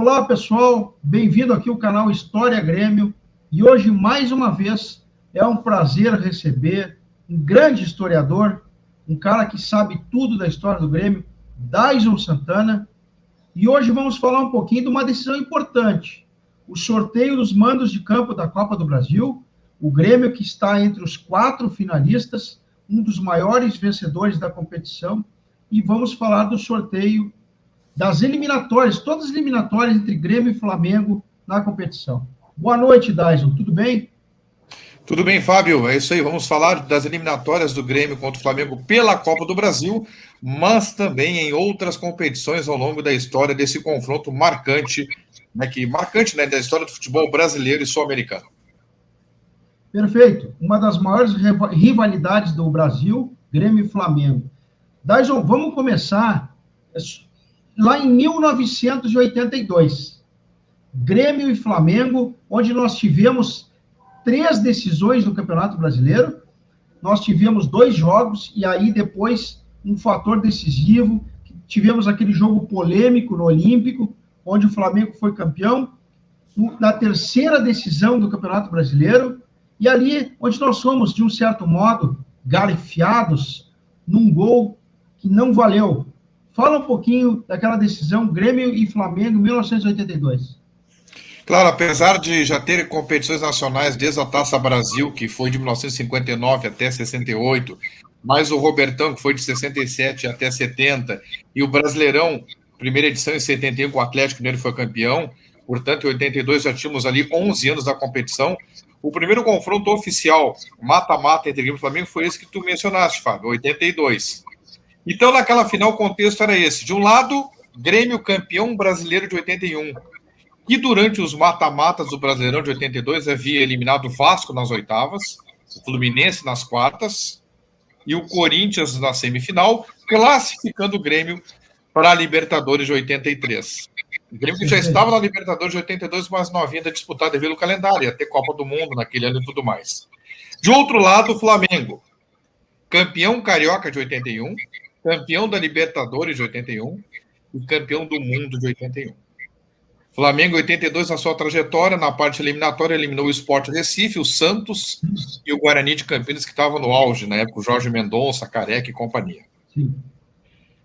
Olá, pessoal, bem-vindo aqui ao canal História Grêmio, e hoje, mais uma vez, é um prazer receber um grande historiador, um cara que sabe tudo da história do Grêmio, Daison Santana, e hoje vamos falar um pouquinho de uma decisão importante, o sorteio dos mandos de campo da Copa do Brasil, o Grêmio que está entre os 4 finalistas, um dos maiores vencedores da competição, e vamos falar do sorteio das eliminatórias, todas as eliminatórias entre Grêmio e Flamengo na competição. Boa noite, Daison, tudo bem? Tudo bem, Fábio, é isso aí, vamos falar das eliminatórias do Grêmio contra o Flamengo pela Copa do Brasil, mas também em outras competições ao longo da história desse confronto marcante, né, da história do futebol brasileiro e sul-americano. Perfeito, uma das maiores rivalidades do Brasil, Grêmio e Flamengo. Daison, vamos começar lá em 1982, Grêmio e Flamengo, onde nós tivemos 3 decisões no Campeonato Brasileiro, nós tivemos 2 jogos, e aí depois um fator decisivo, tivemos aquele jogo polêmico no Olímpico, onde o Flamengo foi campeão, na 3ª decisão do Campeonato Brasileiro, e ali onde nós fomos, de um certo modo, garifiados num gol que não valeu. Fala um pouquinho daquela decisão Grêmio e Flamengo, 1982. Claro, apesar de já ter competições nacionais desde a Taça Brasil, que foi de 1959 até 68, mais o Robertão, que foi de 67 até 70, e o Brasileirão, primeira edição em 71, com o Atlético Mineiro foi campeão, portanto, em 82 já tínhamos ali 11 anos da competição. O primeiro confronto oficial, mata-mata entre Grêmio e Flamengo, foi esse que tu mencionaste, Fábio, 82. Então, naquela final, o contexto era esse. De um lado, Grêmio campeão brasileiro de 81, que durante os mata-matas do Brasileirão de 82 havia eliminado o Vasco nas oitavas, o Fluminense nas quartas e o Corinthians na semifinal, classificando o Grêmio para a Libertadores de 83. O Grêmio que já estava na Libertadores de 82, mas não havia disputado devido ao calendário, ia ter Copa do Mundo naquele ano e tudo mais. De outro lado, o Flamengo, campeão carioca de 81, campeão da Libertadores de 81 e campeão do mundo de 81. Flamengo, 82, na sua trajetória, na parte eliminatória, eliminou o Sport Recife, o Santos e o Guarani de Campinas, que estavam no auge, na época, o Jorge Mendonça, Careca e companhia. Sim.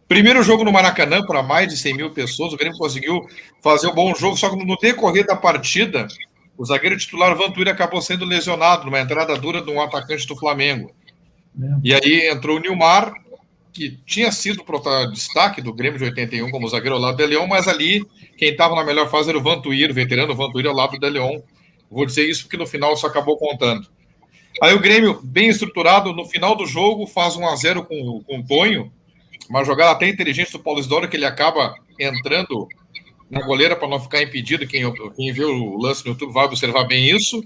Primeiro jogo no Maracanã, para mais de 100 mil pessoas, o Grêmio conseguiu fazer um bom jogo, só que no decorrer da partida, o zagueiro titular Vantuíra acabou sendo lesionado numa entrada dura de um atacante do Flamengo. E aí entrou o Nilmar, que tinha sido o destaque do Grêmio de 81 como zagueiro ao lado do Leão, mas ali quem estava na melhor fase era o Vantuíra, o veterano Vantuíra ao lado do Leão. Vou dizer isso porque no final só acabou contando. Aí o Grêmio, bem estruturado, no final do jogo faz 1-0 com o Tonho, uma jogada até inteligente do Paulo Isidoro, que ele acaba entrando na goleira para não ficar impedido. Quem vê o lance no YouTube vai observar bem isso.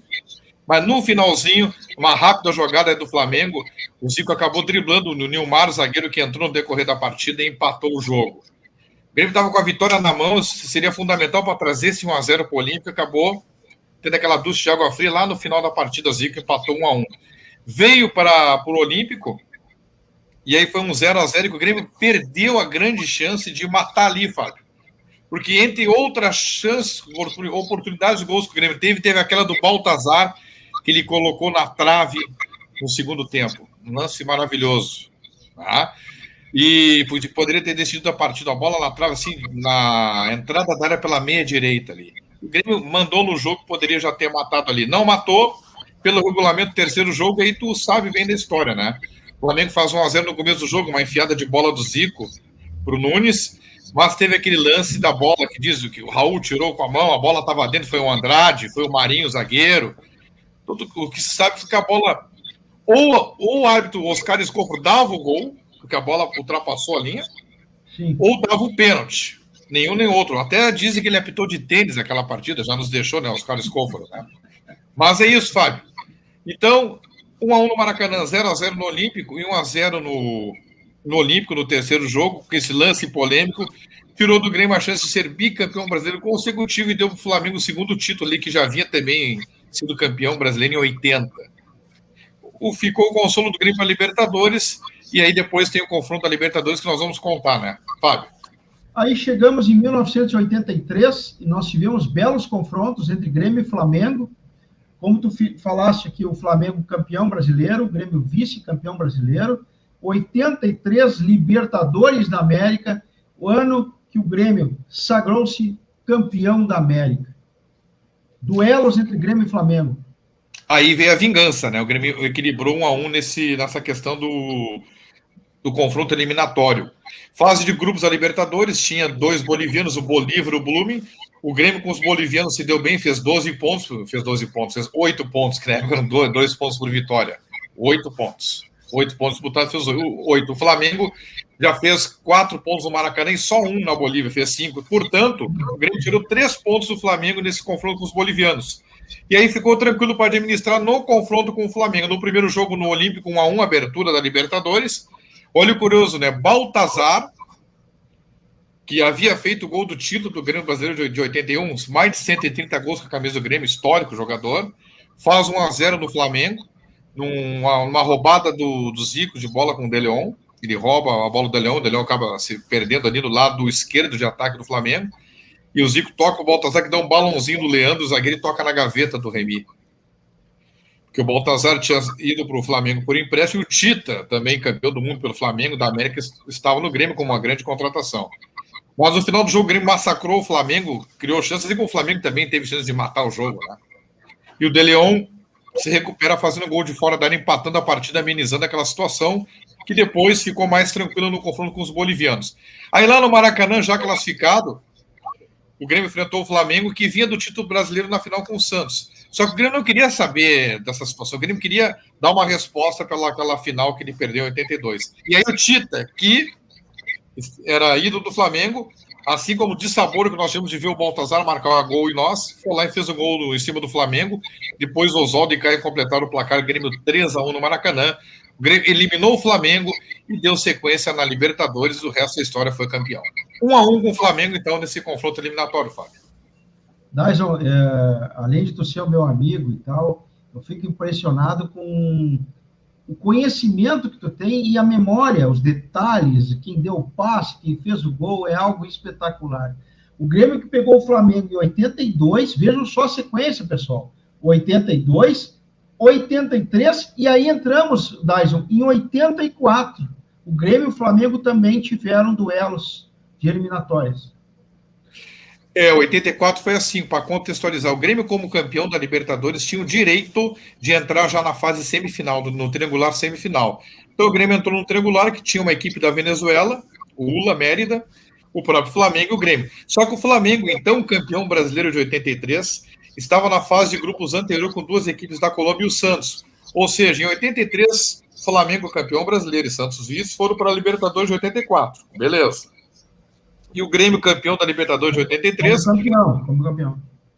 Mas no finalzinho, uma rápida jogada do Flamengo, o Zico acabou driblando no Nilmar, zagueiro que entrou no decorrer da partida e empatou o jogo. O Grêmio estava com a vitória na mão, seria fundamental para trazer esse 1-0 para o Olímpico, acabou tendo aquela ducha de água fria lá no final da partida, o Zico empatou 1-1. Veio para o Olímpico, e aí foi um 0-0 que o Grêmio perdeu a grande chance de matar ali, Fábio. Porque entre outras chances, oportunidades de gols que o Grêmio teve aquela do Baltazar, que ele colocou na trave no segundo tempo. Um lance maravilhoso. Tá? E poderia ter decidido a partida, a bola na trave, assim, na entrada da área pela meia direita ali. O Grêmio mandou no jogo, poderia já ter matado ali. Não matou, pelo regulamento do terceiro jogo, aí tu sabe bem da história, né? O Flamengo faz 1-0 no começo do jogo, uma enfiada de bola do Zico pro Nunes, mas teve aquele lance da bola que diz que o Raul tirou com a mão, a bola estava dentro, foi o Andrade, foi o Marinho, o zagueiro. Tudo o que se sabe é que a bola, ou o árbitro Oscar Escofro dava o gol, porque a bola ultrapassou a linha, sim, ou dava o pênalti. Nenhum nem outro. Até dizem que ele apitou de tênis naquela partida, já nos deixou, né, Oscar Escofro, né? Mas é isso, Fábio. Então, 1-1 no Maracanã, 0-0 no Olímpico e 1-0 no Olímpico no terceiro jogo, com esse lance polêmico, tirou do Grêmio a chance de ser bicampeão brasileiro consecutivo e deu para o Flamengo o segundo título ali, que já havia também sido campeão brasileiro em 80. Ficou o consolo do Grêmio para a Libertadores, e aí depois tem o confronto da Libertadores que nós vamos contar, né, Fábio? Aí chegamos em 1983 e nós tivemos belos confrontos entre Grêmio e Flamengo. Como tu falaste aqui, o Flamengo campeão brasileiro, o Grêmio vice-campeão brasileiro. 83 Libertadores da América, o ano que o Grêmio sagrou-se campeão da América. Duelos entre Grêmio e Flamengo. Aí veio a vingança, né? O Grêmio equilibrou 1-1 nessa questão do confronto eliminatório. Fase de grupos da Libertadores, tinha 2 bolivianos, o Bolívar e o Blooming. O Grêmio com os bolivianos se deu bem, fez 12 pontos, fez 8 pontos, que na época eram 2 pontos por vitória. 8 pontos. 8 pontos disputados, fez 8. O Flamengo já fez 4 pontos no Maracanã e só 1 na Bolívia, fez 5. Portanto, o Grêmio tirou 3 pontos do Flamengo nesse confronto com os bolivianos. E aí ficou tranquilo para administrar no confronto com o Flamengo. No primeiro jogo no Olímpico, 1-1, abertura da Libertadores. Olha o curioso, né? Baltazar, que havia feito o gol do título do Grêmio Brasileiro de 81, mais de 130 gols com a camisa do Grêmio, histórico jogador, faz 1-0 no Flamengo, numa roubada do Zico de bola com o De Leon. Ele rouba a bola do De Leon acaba se perdendo ali do lado esquerdo de ataque do Flamengo, e o Zico toca o Baltazar, que dá um balãozinho do Leandro, o zagueiro, e toca na gaveta do Remy. Que o Baltazar tinha ido para o Flamengo por empréstimo, e o Tita, também campeão do mundo pelo Flamengo, da América, estava no Grêmio como uma grande contratação. Mas no final do jogo, o Grêmio massacrou o Flamengo, criou chances, e com o Flamengo também teve chance de matar o jogo, né? E o De Leon se recupera fazendo gol de fora da área, empatando a partida, amenizando aquela situação, que depois ficou mais tranquilo no confronto com os bolivianos. Aí lá no Maracanã, já classificado, o Grêmio enfrentou o Flamengo, que vinha do título brasileiro na final com o Santos. Só que o Grêmio não queria saber dessa situação. O Grêmio queria dar uma resposta pelaquela final que ele perdeu em 82. E aí o Tita, que era ídolo do Flamengo, assim como de sabor que nós tínhamos de ver o Baltazar marcar gol em nós, foi lá e fez o gol em cima do Flamengo. Depois Oswaldo e Caio completaram o placar, Grêmio 3-1 no Maracanã. O Grêmio eliminou o Flamengo e deu sequência na Libertadores. O resto da história foi campeão. 1-1 com o Flamengo, então, nesse confronto eliminatório, Fábio. Dyson, além de tu ser o meu amigo e tal, eu fico impressionado com o conhecimento que tu tem e a memória, os detalhes, quem deu o passe, quem fez o gol, é algo espetacular. O Grêmio que pegou o Flamengo em 82, vejam só a sequência, pessoal, 82, 83, e aí entramos, Dyson, em 84. O Grêmio e o Flamengo também tiveram duelos de eliminatórias. 84 foi assim, para contextualizar, o Grêmio como campeão da Libertadores tinha o direito de entrar já na fase semifinal, no triangular semifinal. Então o Grêmio entrou no triangular, que tinha uma equipe da Venezuela, o ULA Mérida, o próprio Flamengo e o Grêmio. Só que o Flamengo, então campeão brasileiro de 83, estava na fase de grupos anterior com 2 equipes da Colômbia e o Santos. Ou seja, em 83, Flamengo campeão brasileiro e Santos vice foram para a Libertadores de 84. Beleza. E o Grêmio campeão da Libertadores de 83.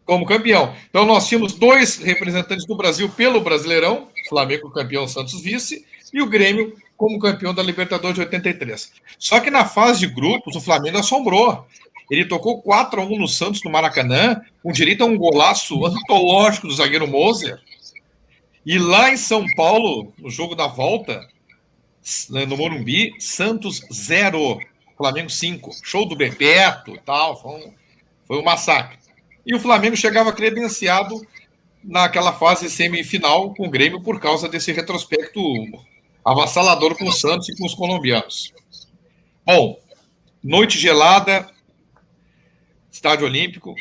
Como campeão. Então nós tínhamos 2 representantes do Brasil pelo Brasileirão, Flamengo campeão, Santos vice, e o Grêmio como campeão da Libertadores de 83. Só que na fase de grupos, o Flamengo assombrou. Ele tocou 4-1 no Santos, no Maracanã, com direito a um golaço antológico do zagueiro Moser. E lá em São Paulo, no jogo da volta, no Morumbi, Santos 0, Flamengo 5. Show do Bebeto e tal, foi um massacre. E o Flamengo chegava credenciado naquela fase semifinal com o Grêmio por causa desse retrospecto avassalador com o Santos e com os colombianos. Bom, noite gelada, Estádio Olímpico,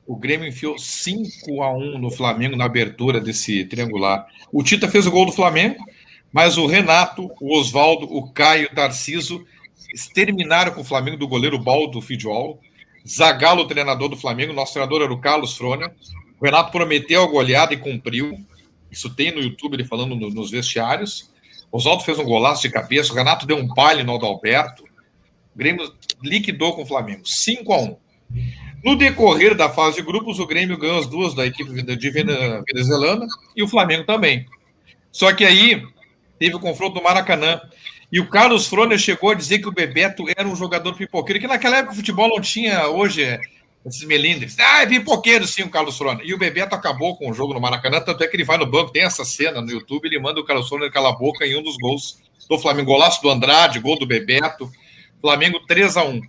o Grêmio enfiou 5-1 no Flamengo na abertura desse triangular. O Tita fez o gol do Flamengo, mas o Renato, o Oswaldo, o Caio, o Tarciso exterminaram com o Flamengo do goleiro Baldo Fidiol. Zagallo, o treinador do Flamengo, nosso treinador era o Carlos Froner. O Renato prometeu a goleada e cumpriu. Isso tem no YouTube, ele falando nos vestiários. O Oswaldo fez um golaço de cabeça, o Renato deu um baile no Adalberto. O Grêmio liquidou com o Flamengo, 5-1. No decorrer da fase de grupos, o Grêmio ganhou as 2 da equipe de venezuelana e o Flamengo também. Só que aí teve o confronto no Maracanã. E o Carlos Froner chegou a dizer que o Bebeto era um jogador pipoqueiro, que naquela época o futebol não tinha hoje esses melindres. É pipoqueiro sim o Carlos Froner. E o Bebeto acabou com o jogo no Maracanã, tanto é que ele vai no banco, tem essa cena no YouTube, ele manda o Carlos Froner calar a boca em um dos gols do Flamengo. Golaço do Andrade, gol do Bebeto. Flamengo 3-1.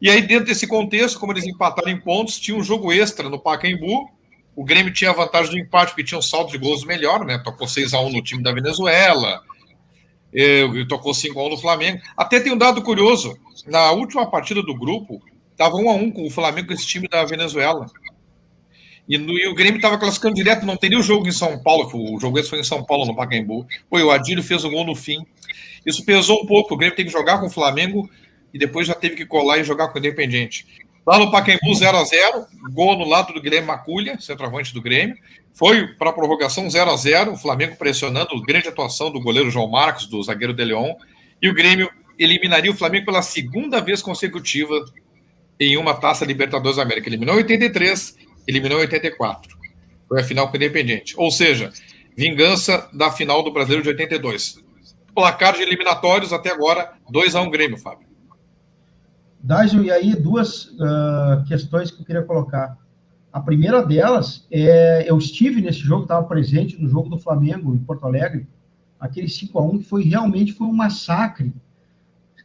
E aí, dentro desse contexto, como eles empataram em pontos, tinha um jogo extra no Pacaembu. O Grêmio tinha a vantagem do empate, porque tinha um saldo de gols melhor, né? Tocou 6-1 no time da Venezuela, tocou 5-1 no Flamengo. Até tem um dado curioso: na última partida do grupo, estava 1-1 com o Flamengo, com esse time da Venezuela. E o Grêmio estava classificando direto, não teria o jogo em São Paulo, o jogo esse foi em São Paulo, no Pacaembu. Pô, o Adílio fez o gol no fim. Isso pesou um pouco, o Grêmio tem que jogar com o Flamengo e depois já teve que colar e jogar com o Independiente. Lá no Pacaembu, 0-0, gol no lado do Guilherme Maculha, centroavante do Grêmio. Foi para a prorrogação 0-0, o Flamengo pressionando, grande atuação do goleiro João Marcos, do zagueiro De Leon, e o Grêmio eliminaria o Flamengo pela segunda vez consecutiva em uma Taça Libertadores da América. Eliminou em 83, eliminou em 84. Foi a final com o Independiente. Ou seja, vingança da final do Brasileiro de 82. Placar de eliminatórios até agora, 2-1 Grêmio, Fábio. Dyson, e aí duas questões que eu queria colocar. A primeira delas eu estive nesse jogo, estava presente no jogo do Flamengo em Porto Alegre, aquele 5-1 que realmente foi um massacre.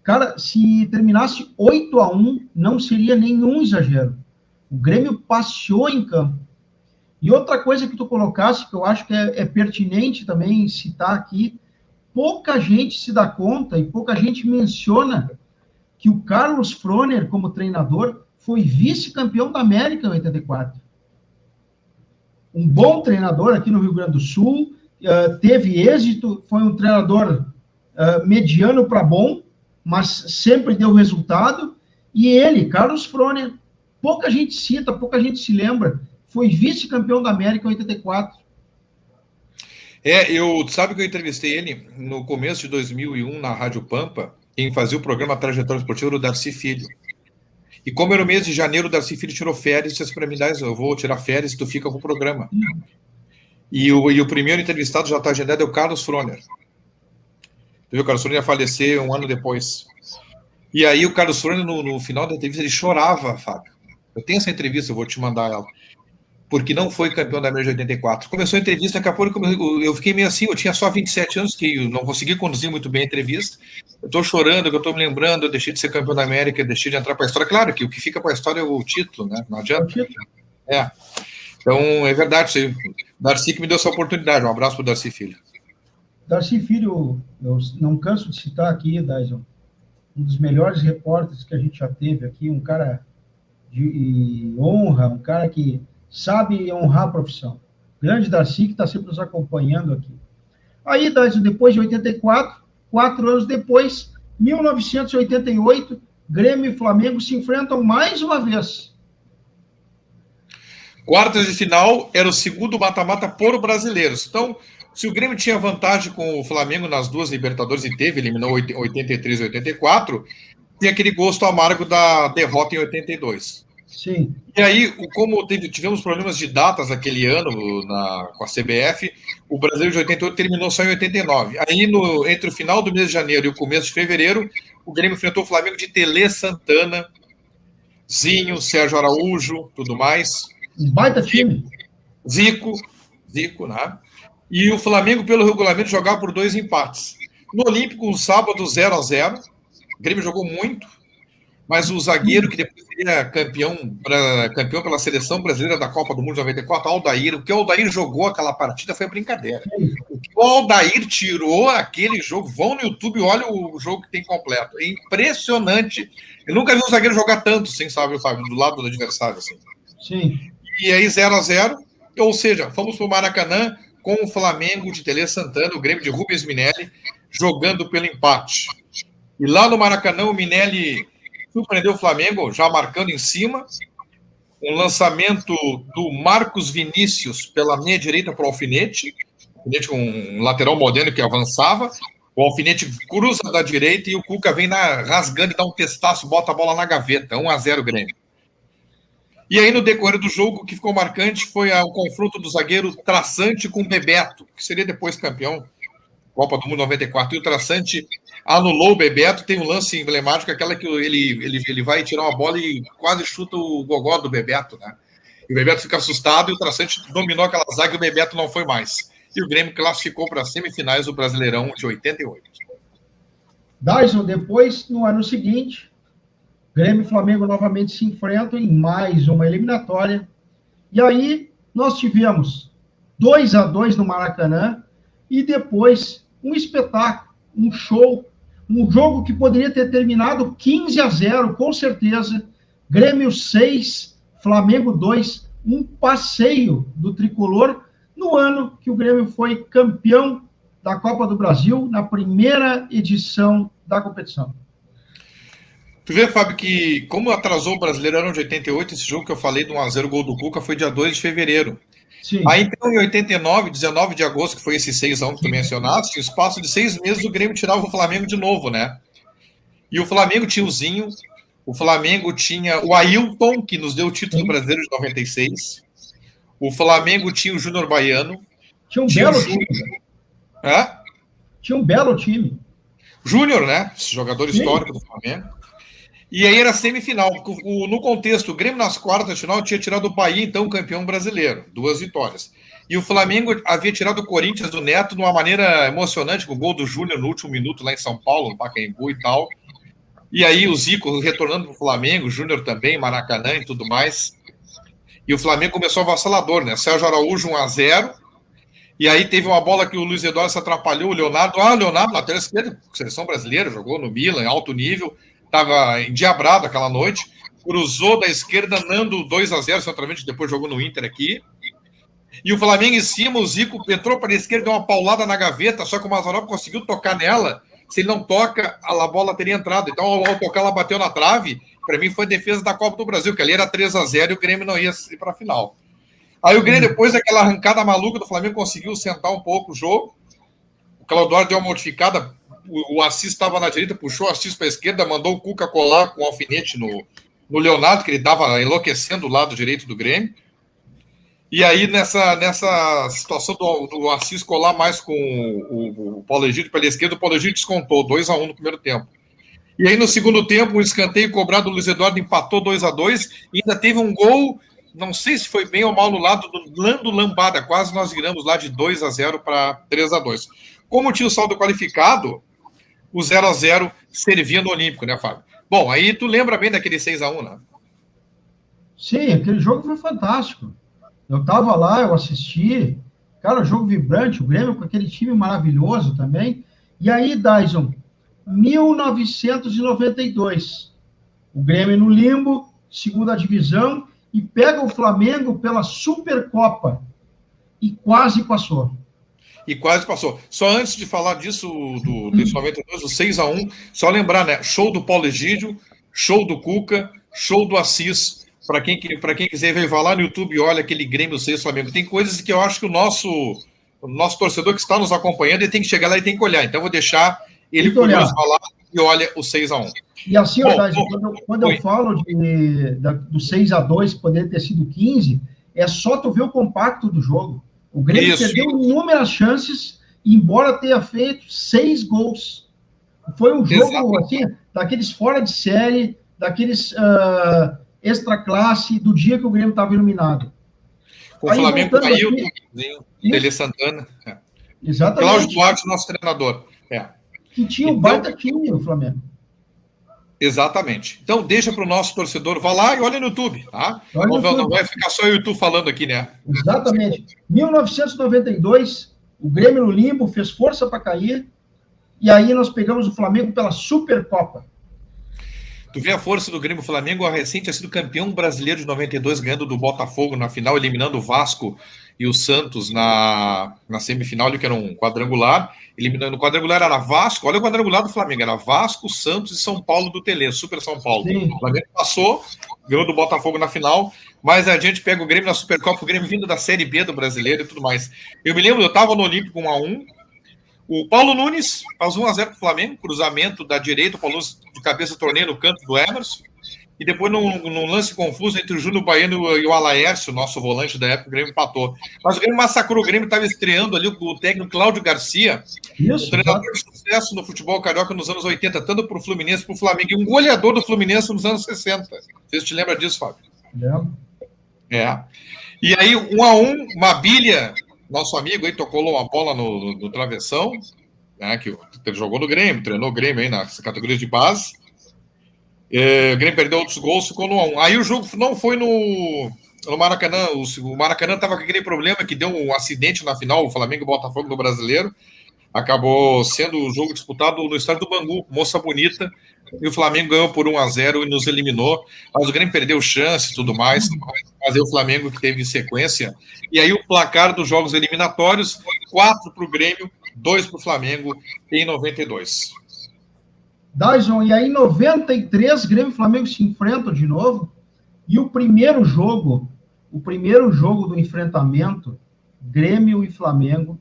Cara, se terminasse 8-1, não seria nenhum exagero. O Grêmio passeou em campo. E outra coisa que tu colocasse, que eu acho que é pertinente também citar aqui, pouca gente se dá conta e pouca gente menciona que o Carlos Froner, como treinador, foi vice-campeão da América em 84. Um bom treinador aqui no Rio Grande do Sul, teve êxito, foi um treinador mediano para bom, mas sempre deu resultado. E ele, Carlos Froner, pouca gente cita, pouca gente se lembra, foi vice-campeão da América em 84. Sabe que eu entrevistei ele no começo de 2001 na Rádio Pampa. Quem fazia o programa Trajetória Esportiva era o Darcy Filho. E como era o mês de janeiro, o Darcy Filho tirou férias e disse para mim, eu vou tirar férias e tu fica com o programa. E o primeiro entrevistado já está agendado é o Carlos Froner. Tu viu, o Carlos Froner ia falecer um ano depois. E aí o Carlos Froner, no final da entrevista, ele chorava, Fábio. Eu tenho essa entrevista, eu vou te mandar ela. Porque não foi campeão da América de 84. Começou a entrevista, daqui a pouco eu fiquei meio assim, eu tinha só 27 anos, que eu não consegui conduzir muito bem a entrevista. Eu estou chorando, que eu estou me lembrando, eu deixei de ser campeão da América, eu deixei de entrar para a história. Claro que o que fica para a história é o título, né? Não adianta. Então, é verdade, o Darcy que me deu essa oportunidade. Um abraço para o Darcy Filho. Darcy Filho, eu não canso de citar aqui, Dyson, um dos melhores repórteres que a gente já teve aqui, um cara de honra, um cara que sabe honrar a profissão. Grande Darcy, que está sempre nos acompanhando aqui. Aí, Dyson, depois de 84, 4 anos depois, 1988, Grêmio e Flamengo se enfrentam mais uma vez. Quartas de final era o segundo mata-mata por brasileiros. Então, se o Grêmio tinha vantagem com o Flamengo nas duas Libertadores e eliminou 83 e 84, tem aquele gosto amargo da derrota em 82. Sim. E aí, como tivemos problemas de datas aquele ano com a CBF, o Brasileiro de 88 terminou só em 89. Aí, entre o final do mês de janeiro e o começo de fevereiro, o Grêmio enfrentou o Flamengo de Tele Santana, Zinho, Sérgio Araújo, tudo mais. Um baita time. Zico, né? E o Flamengo, pelo regulamento, jogava por 2 empates. No Olímpico, um sábado, 0-0. O Grêmio jogou muito, mas o zagueiro, que depois seria campeão pela seleção brasileira da Copa do Mundo de 94, Aldair, o que o Aldair jogou aquela partida foi brincadeira. O que o Aldair tirou aquele jogo, vão no YouTube e olha o jogo que tem completo. É impressionante. Eu nunca vi um zagueiro jogar tanto, assim, sabe, Fábio, do lado do adversário. Assim. Sim. E aí 0-0, ou seja, fomos para o Maracanã com o Flamengo de Tele Santana, o Grêmio de Rubens Minelli, jogando pelo empate. E lá no Maracanã, o Minelli surpreendeu o Flamengo, já marcando em cima. Um lançamento do Marcos Vinícius pela meia direita para o Alfinete. Um lateral moderno que avançava. O Alfinete cruza da direita e o Cuca vem rasgando e dá um testaço, bota a bola na gaveta. 1-0 Grêmio. E aí, no decorrer do jogo, o que ficou marcante foi o confronto do zagueiro Traçante com o Bebeto, que seria depois campeão, Copa do Mundo 94. E o Traçante anulou o Bebeto. Tem um lance emblemático, aquela que ele vai tirar uma bola e quase chuta o gogó do Bebeto, né? E o Bebeto fica assustado e o Traçante dominou aquela zaga e o Bebeto não foi mais. E o Grêmio classificou para as semifinais do Brasileirão de 88. Dyson, depois, no ano seguinte, Grêmio e Flamengo novamente se enfrentam em mais uma eliminatória. E aí nós tivemos 2-2 no Maracanã e depois um espetáculo, um show, um jogo que poderia ter terminado 15-0, com certeza. Grêmio 6, Flamengo 2, um passeio do tricolor no ano que o Grêmio foi campeão da Copa do Brasil, na primeira edição da competição. Tu vê, Fábio, que como atrasou o Brasileirão de 88, esse jogo que eu falei do 1-0 gol do Cuca foi dia 2 de fevereiro. Sim. Aí, então, em 89, 19 de agosto, que foi esse 6-1 que tu mencionaste, em espaço de 6 meses o Grêmio tirava o Flamengo de novo, né? E o Flamengo tinha o Zinho, o Flamengo tinha o Ailton, que nos deu o título brasileiro de 96, o Flamengo tinha o Júnior Baiano, tinha um belo time. Tinha um belo time. Júnior, né? Esse jogador histórico do Flamengo. E aí era semifinal. No contexto, o Grêmio nas quartas de final tinha tirado o Bahia, então campeão brasileiro. 2 vitórias. E o Flamengo havia tirado o Corinthians do Neto de uma maneira emocionante, com o gol do Júnior no último minuto lá em São Paulo, no Pacaembu e tal. E aí o Zico retornando para o Flamengo, o Júnior também, Maracanã e tudo mais. E o Flamengo começou avassalador, né? Sérgio Araújo 1-0. E aí teve uma bola que o Luiz Eduardo se atrapalhou, o Leonardo, lateral esquerdo, seleção brasileira, jogou no Milan, em alto nível, estava endiabrado aquela noite, cruzou da esquerda, Nando 2-0, centralmente, depois jogou no Inter aqui. E o Flamengo em cima, o Zico entrou para a esquerda, deu uma paulada na gaveta, só que o Mazzaropi conseguiu tocar nela. Se ele não toca, a bola teria entrado. Então, ao tocar, ela bateu na trave. Para mim, foi defesa da Copa do Brasil, que ali era 3-0 e o Grêmio não ia ir para a final. Aí o Grêmio, depois daquela arrancada maluca do Flamengo, conseguiu sentar um pouco o jogo. O Claudório deu uma modificada, o Assis estava na direita, puxou o Assis para a esquerda, mandou o Cuca colar com o alfinete no Leonardo, que ele estava enlouquecendo o lado direito do Grêmio. E aí, nessa situação do Assis colar mais com o Paulo Egídio pela esquerda, o Paulo Egídio descontou 2-1 no primeiro tempo. E aí, no segundo tempo, um escanteio cobrado, o Luiz Eduardo empatou 2-2, e ainda teve um gol, não sei se foi bem ou mal no lado do Lando Lambada, quase nós viramos lá de 2-0 para 3-2. Como tinha o saldo qualificado, o 0-0 servia no Olímpico, né, Fábio? Bom, aí tu lembra bem daquele 6-1, né? Sim, aquele jogo foi fantástico. Eu estava lá, eu assisti. Cara, jogo vibrante, o Grêmio com aquele time maravilhoso também. E aí, Dyson, 1992, o Grêmio no limbo, segunda divisão, e pega o Flamengo pela Supercopa. E quase passou. E quase passou. Só antes de falar disso, desse 92, o 6-1, só lembrar, né? Show do Paulo Egídio, show do Cuca, show do Assis. Para quem quiser ver, vai lá no YouTube e olha aquele Grêmio 6 Flamengo. Tem coisas que eu acho que o nosso torcedor que está nos acompanhando, ele tem que chegar lá e tem que olhar. Então, eu vou deixar ele curioso falar e olha o 6-1. E assim, quando eu falo do 6-2 poder ter sido 15, é só tu ver o compacto do jogo. O Grêmio perdeu inúmeras chances, embora tenha feito 6 gols. Foi um jogo assim, daqueles fora de série, daqueles extra classe, do dia que o Grêmio estava iluminado. Com o Flamengo caiu, Tele Santana. É. Exatamente. Cláudio Duarte, nosso treinador. Que tinha um baita time, o Flamengo. Exatamente. Então, deixa para o nosso torcedor, vá lá e olha no YouTube, tá? Não vai ficar só eu e tu falando aqui, né? Exatamente. 1992, o Grêmio no limbo, fez força para cair, e aí nós pegamos o Flamengo pela Supercopa. Tu vê a força do Grêmio. Flamengo, a recente, tinha sido campeão brasileiro de 92, ganhando do Botafogo na final, eliminando o Vasco e o Santos na semifinal, que era um quadrangular. Eliminando o quadrangular, era Vasco, olha o quadrangular do Flamengo, era Vasco, Santos e São Paulo do Tele, Super São Paulo. Sim. O Flamengo passou, ganhou do Botafogo na final, mas a gente pega o Grêmio na Supercopa, o Grêmio vindo da Série B do Brasileiro e tudo mais. Eu me lembro, eu estava no Olímpico 1-1, o Paulo Nunes faz 1-0 para o Flamengo, cruzamento da direita, o Paulo Nunes de cabeça torneio no canto do Emerson, e depois num lance confuso entre o Júnior Baiano e o Alaércio, nosso volante da época, o Grêmio empatou. Mas o Grêmio massacrou, o Grêmio estava estreando ali o técnico Cláudio Garcia, um treinador de sucesso no futebol carioca nos anos 80, tanto para o Fluminense, para o Flamengo, e um goleador do Fluminense nos anos 60. Você te lembra disso, Fábio? Lembro. E aí, 1-1, Mabilha, nosso amigo aí, tocou uma bola no travessão, né, que ele jogou no Grêmio, treinou o Grêmio aí nas categorias de base. O Grêmio perdeu outros gols, ficou no 1-1. Aí o jogo não foi no Maracanã. O Maracanã estava com aquele problema que deu um acidente na final, o Flamengo e o Botafogo no Brasileiro. Acabou sendo o jogo disputado no estádio do Bangu, Moça Bonita, e o Flamengo ganhou por 1-0 e nos eliminou. Mas o Grêmio perdeu chance e tudo mais, mas o Flamengo que teve sequência. E aí o placar dos jogos eliminatórios, 4 para o Grêmio, 2 para o Flamengo em 92. Dyson, e aí em 93, Grêmio e Flamengo se enfrentam de novo, e o primeiro jogo do enfrentamento, Grêmio e Flamengo,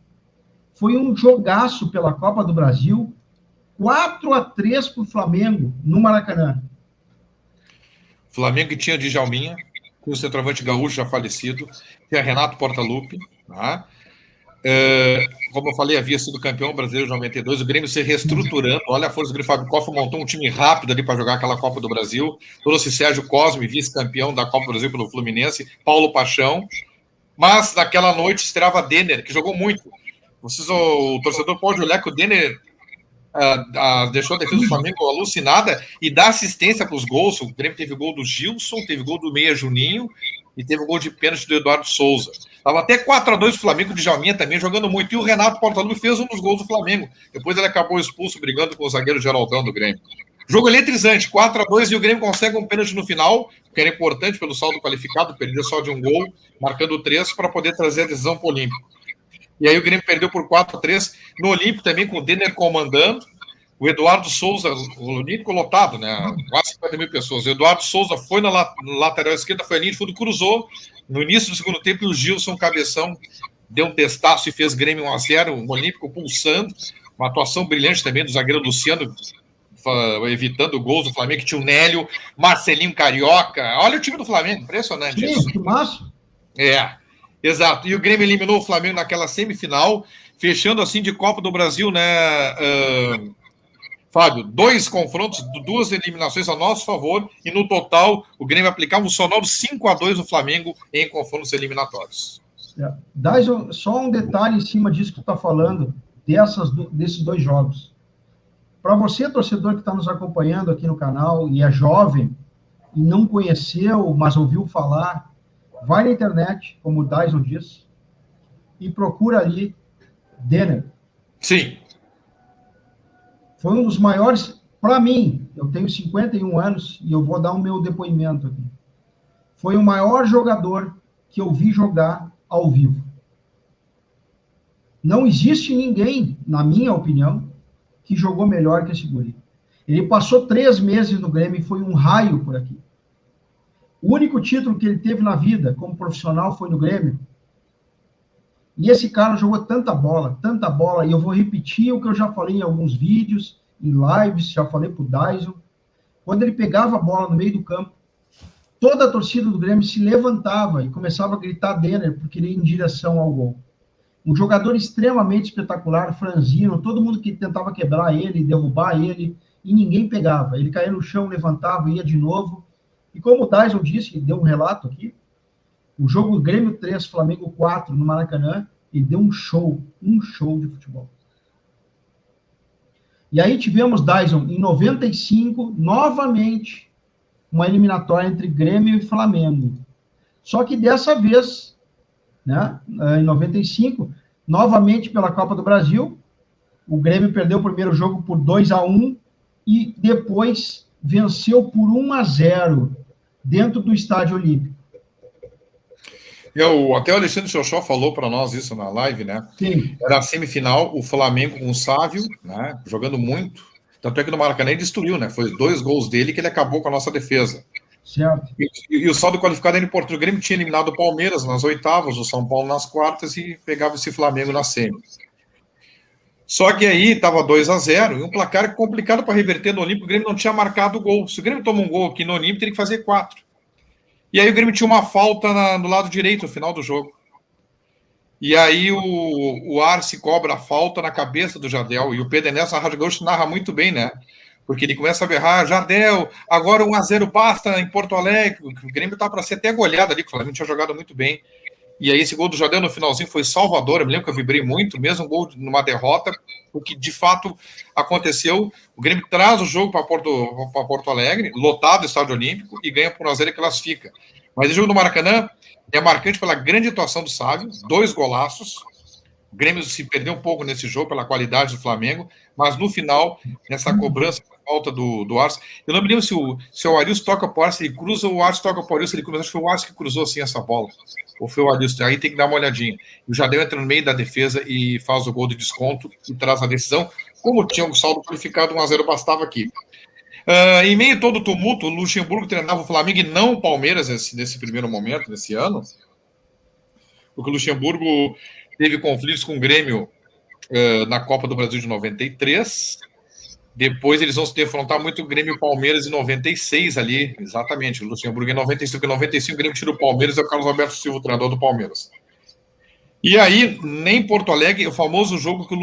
foi um jogaço pela Copa do Brasil, 4-3 para o Flamengo, no Maracanã. Flamengo que tinha Djalminha, com o centroavante gaúcho já falecido, tinha Renato Portaluppi, tá? Como eu falei, havia sido campeão brasileiro de 92, o Grêmio se reestruturando, olha a força do Grêmio. Fábio Koff montou um time rápido ali para jogar aquela Copa do Brasil, trouxe Sérgio Cosme, vice-campeão da Copa do Brasil pelo Fluminense, Paulo Paixão, mas naquela noite estreava Denner, que jogou muito. O torcedor pode olhar que o Denner deixou a defesa do Flamengo alucinada e dá assistência para os gols. O Grêmio teve gol do Gilson, teve gol do Meia Juninho e teve gol de pênalti do Eduardo Souza. Estava até 4-2 o Flamengo, de Djalminha também jogando muito. E o Renato Portaluppi fez um dos gols do Flamengo. Depois ele acabou expulso, brigando com o zagueiro Geraldão do Grêmio. Jogo eletrizante, 4-2, e o Grêmio consegue um pênalti no final, que era importante pelo saldo qualificado, perder só de um gol, marcando 3 para poder trazer a decisão para o Olímpico. E aí o Grêmio perdeu por 4-3 no Olímpico também, com o Denner comandando. O Eduardo Souza, o Olímpico lotado, né? Quase 50 mil pessoas. O Eduardo Souza foi na lateral esquerda, foi a linha de fundo, cruzou no início do segundo tempo, e o Gilson Cabeção deu um testaço e fez Grêmio 1-0, o Olímpico pulsando. Uma atuação brilhante também do zagueiro Luciano, evitando gols do Flamengo, que tinha o Nélio, Marcelinho Carioca. Olha o time do Flamengo, impressionante. Sim, isso. Que massa. Exato. E o Grêmio eliminou o Flamengo naquela semifinal, fechando assim de Copa do Brasil, né, Fábio? 2 confrontos, 2 eliminações a nosso favor, e no total o Grêmio aplicava um sonoro 5-2 no Flamengo em confrontos eliminatórios. Dyson, só um detalhe em cima disso que tu está falando, desses 2 jogos. Para você, torcedor que está nos acompanhando aqui no canal e é jovem e não conheceu, mas ouviu falar, vai na internet, como o Dyson disse, e procura ali Denner. Sim. Foi um dos maiores, para mim, eu tenho 51 anos e eu vou dar o meu depoimento aqui. Foi o maior jogador que eu vi jogar ao vivo. Não existe ninguém, na minha opinião, que jogou melhor que esse guri. Ele passou 3 meses no Grêmio e foi um raio por aqui. O único título que ele teve na vida como profissional foi no Grêmio. E esse cara jogou tanta bola, e eu vou repetir o que eu já falei em alguns vídeos, em lives, já falei pro Dyson. Quando ele pegava a bola no meio do campo, toda a torcida do Grêmio se levantava e começava a gritar Denner, porque ele ia em direção ao gol. Um jogador extremamente espetacular, franzino, todo mundo que tentava quebrar ele, derrubar ele, e ninguém pegava. Ele caía no chão, levantava, ia de novo. E como o Dyson disse, deu um relato aqui, o jogo Grêmio 3, Flamengo 4, no Maracanã, ele deu um show de futebol. E aí tivemos, Dyson, em 95, novamente, uma eliminatória entre Grêmio e Flamengo. Só que dessa vez, né, em 95, novamente pela Copa do Brasil, o Grêmio perdeu o primeiro jogo por 2-1 e depois venceu por 1-0 dentro do Estádio Olímpico. Até o Alexandre Xoxó falou para nós isso na live, né? Sim. Era a semifinal, o Flamengo com o Sávio, né, jogando muito. Tanto é que no Maracanã ele destruiu, né? Foi 2 gols dele que ele acabou com a nossa defesa. Certo. E o saldo qualificado era importante. O Grêmio tinha eliminado o Palmeiras nas oitavas, o São Paulo nas quartas e pegava esse Flamengo na semi. Só que aí estava 2-0 e um placar complicado para reverter no Olímpico. O Grêmio não tinha marcado o gol. Se o Grêmio toma um gol aqui no Olímpico, teria que fazer 4. E aí o Grêmio tinha uma falta no lado direito no final do jogo. E aí o Arce cobra a falta na cabeça do Jardel. E o Pedro Enéas, na Rádio Gaúcho, narra muito bem, né? Porque ele começa a berrar, Jardel, agora 1-0 basta em Porto Alegre. O Grêmio tá para ser até goleado ali, porque o Flamengo tinha jogado muito bem. E aí esse gol do Jardel no finalzinho foi salvador. Eu me lembro que eu vibrei muito, mesmo gol numa derrota, o que de fato aconteceu. O Grêmio traz o jogo para Porto Alegre, lotado o Estádio Olímpico, e ganha por 1-0 e classifica. Mas o jogo do Maracanã é marcante pela grande atuação do Sávio, 2 golaços. O Grêmio se perdeu um pouco nesse jogo pela qualidade do Flamengo, mas no final, nessa cobrança, falta do Arce, eu não me lembro se o Arilson toca para o Arce, ele cruza, ou o Arce toca para o Arilson, ele cruza. Acho que foi o Arce que cruzou assim essa bola, ou foi o Arilson, aí tem que dar uma olhadinha. O Jardel entra no meio da defesa e faz o gol de desconto e traz a decisão, como tinha um saldo qualificado, 1-0 bastava aqui. Em meio a todo o tumulto, o Luxemburgo treinava o Flamengo e não o Palmeiras nesse primeiro momento, nesse ano, porque o Luxemburgo teve conflitos com o Grêmio na Copa do Brasil de 93. Depois eles vão se defrontar muito o Grêmio e o Palmeiras em 96 ali, exatamente. O Luxemburgo em 95. Em 95 o Grêmio tira o Palmeiras, é o Carlos Alberto Silva, o treinador do Palmeiras. E aí, nem Porto Alegre, o famoso jogo que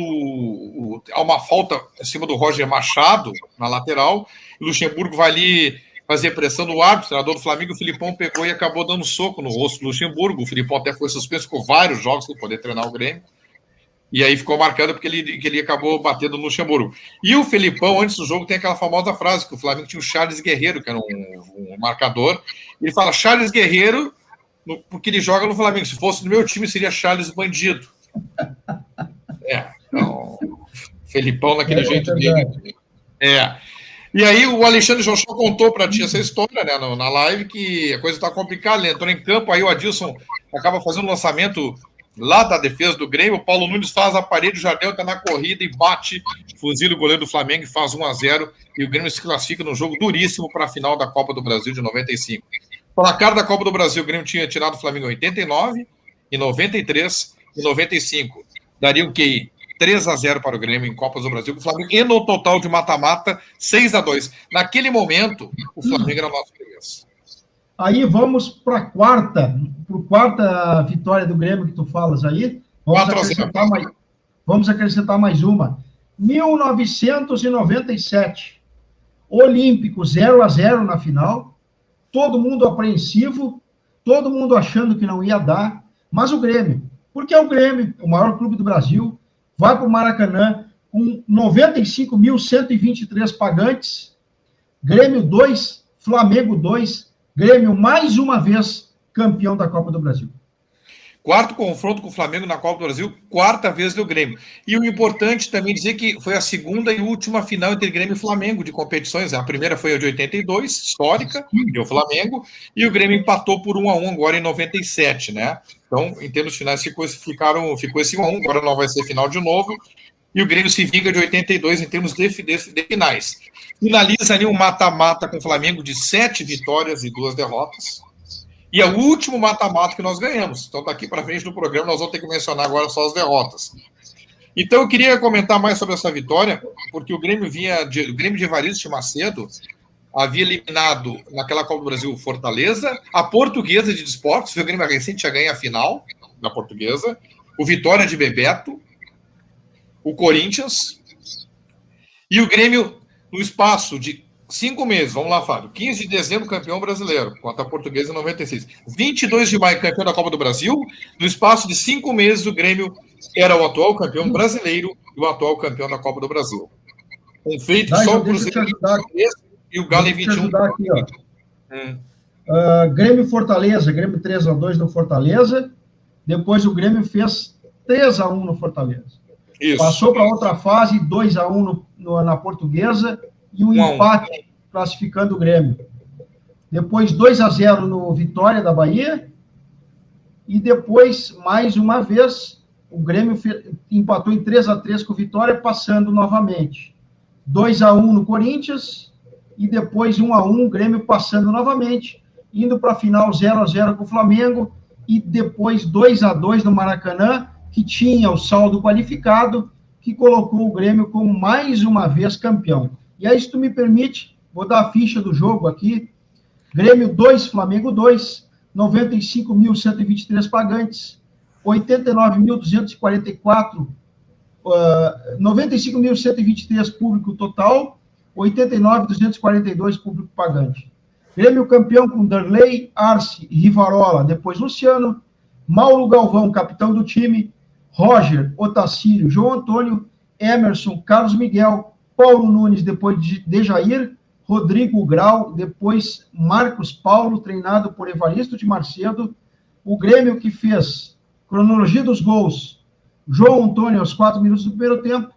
há uma falta em cima do Roger Machado, na lateral, o Luxemburgo vai ali fazer pressão no árbitro, o treinador do Flamengo, o Filipão pegou e acabou dando soco no rosto do Luxemburgo. O Filipão até foi suspenso com vários jogos para poder treinar o Grêmio. E aí ficou marcado porque ele acabou batendo no Luxemburgo. E o Felipão, antes do jogo, tem aquela famosa frase que o Flamengo tinha o Charles Guerreiro, que era um marcador. Ele fala Charles Guerreiro, porque ele joga no Flamengo. Se fosse no meu time, seria Charles Bandido. Então, Felipão naquele jeito dele. E aí o Alexandre Joshua contou para ti essa história, né, na live, que a coisa está complicada. Ele entrou em campo, aí o Adilson acaba fazendo um lançamento lá da defesa do Grêmio, o Paulo Nunes faz a parede, o Jardel está na corrida e bate, fuzila o goleiro do Flamengo e faz 1-0, e o Grêmio se classifica num jogo duríssimo para a final da Copa do Brasil de 95. Placar da Copa do Brasil, o Grêmio tinha tirado o Flamengo em 89, em 93 e 95. Daria o quê? 3-0 para o Grêmio em Copas do Brasil, o Flamengo, e no total de mata-mata, 6-2. Naquele momento, o Flamengo era nosso freguês. Aí vamos para a quarta vitória do Grêmio que tu falas aí. Vamos acrescentar mais uma. 1997, Olímpico 0-0 na final, todo mundo apreensivo, todo mundo achando que não ia dar, mas o Grêmio, porque é o Grêmio, o maior clube do Brasil, vai para o Maracanã com 95.123 pagantes, Grêmio 2, Flamengo 2, Grêmio, mais uma vez, campeão da Copa do Brasil. Quarto confronto com o Flamengo na Copa do Brasil, quarta vez do Grêmio. E o importante também dizer que foi a segunda e última final entre Grêmio e Flamengo de competições. A primeira foi a de 82, histórica, deu Flamengo, e o Grêmio empatou por 1-1 agora em 97, né? Então, em termos finais, ficou esse 1-1, agora não vai ser final de novo. E o Grêmio se vinga de 82 em termos de finais. Finaliza ali um mata-mata com o Flamengo de 7 vitórias e 2 derrotas. E é o último mata-mata que nós ganhamos. Então, daqui para frente do programa, nós vamos ter que mencionar agora só as derrotas. Então, eu queria comentar mais sobre essa vitória, porque o Grêmio de Evaristo Macedo havia eliminado naquela Copa do Brasil Fortaleza, a Portuguesa de Desportos, o Grêmio recente já ganha a final da Portuguesa, o Vitória de Bebeto, o Corinthians, e o Grêmio, no espaço de 5 meses, vamos lá, Fábio, 15 de dezembro, campeão brasileiro, contra a Portuguesa em 96, 22 de maio, campeão da Copa do Brasil, no espaço de 5 meses, o Grêmio era o atual campeão brasileiro e o atual campeão da Copa do Brasil. Um feito só o Cruzeiro e o Galo em 21. Aqui, Grêmio Fortaleza, Grêmio 3-2 no Fortaleza, depois o Grêmio fez 3-1 no Fortaleza. Isso. Passou para outra fase, 2-1 na Portuguesa, e um empate classificando o Grêmio. Depois 2-0 no Vitória da Bahia, e depois, mais uma vez, o Grêmio empatou em 3-3 com o Vitória, passando novamente. 2-1 no Corinthians, e depois 1-1, o Grêmio passando novamente, indo para a final 0-0 com o Flamengo, e depois 2-2 no Maracanã, que tinha o saldo qualificado, que colocou o Grêmio como mais uma vez campeão. E aí, se tu me permite, vou dar a ficha do jogo aqui. Grêmio 2, Flamengo 2, 95.123 pagantes, 89.244, 95.123 público total, 89.242 público pagante. Grêmio campeão com Darley, Arce e Rivarola, depois Luciano. Mauro Galvão, capitão do time, Roger, Otacílio, João Antônio, Emerson, Carlos Miguel, Paulo Nunes, depois de Dejair, Rodrigo Grau, depois Marcos Paulo, treinado por Evaristo de Macedo, o Grêmio que fez cronologia dos gols, João Antônio aos 4 minutos do primeiro tempo,